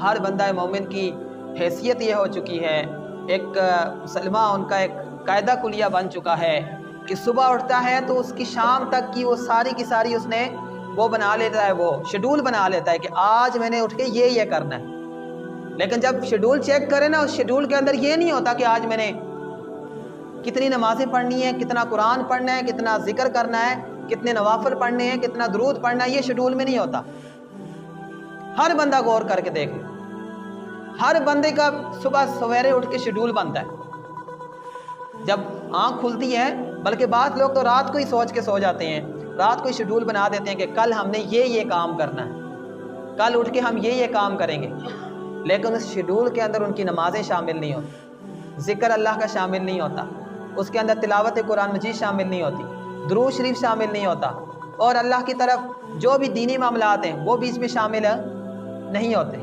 ہر بندہ مومن کی حیثیت یہ ہو چکی ہے، ایک مسلمہ ان کا ایک قاعدہ کلیہ بن چکا ہے کہ صبح اٹھتا ہے تو اس کی شام تک کی وہ ساری کی ساری اس نے وہ بنا لیتا ہے، وہ شیڈول بنا لیتا ہے کہ آج میں نے اٹھ کے یہ کرنا ہے۔ لیکن جب شیڈول چیک کرے نا، اس شیڈول کے اندر یہ نہیں ہوتا کہ آج میں نے کتنی نمازیں پڑھنی ہیں، کتنا قرآن پڑھنا ہے، کتنا ذکر کرنا ہے، کتنے نوافل پڑھنے ہیں، کتنا درود پڑھنا ہے، یہ شیڈول میں نہیں ہوتا۔ ہر بندہ غور کر کے دیکھ لے، ہر بندے کا صبح سویرے اٹھ کے شیڈول بنتا ہے جب آنکھ کھلتی ہے، بلکہ بعض لوگ تو رات کو ہی سوچ کے سو جاتے ہیں، رات کو ہی شیڈول بنا دیتے ہیں کہ کل ہم نے یہ کام کرنا ہے، کل اٹھ کے ہم یہ کام کریں گے، لیکن اس شیڈول کے اندر ان کی نمازیں شامل نہیں ہوتی، ذکر اللہ کا شامل نہیں ہوتا، اس کے اندر تلاوت قرآن مجید شامل نہیں ہوتی، درود شریف شامل نہیں ہوتا، اور اللہ کی طرف جو بھی دینی معاملات ہیں وہ بھی اس میں شامل نہیں ہوتے۔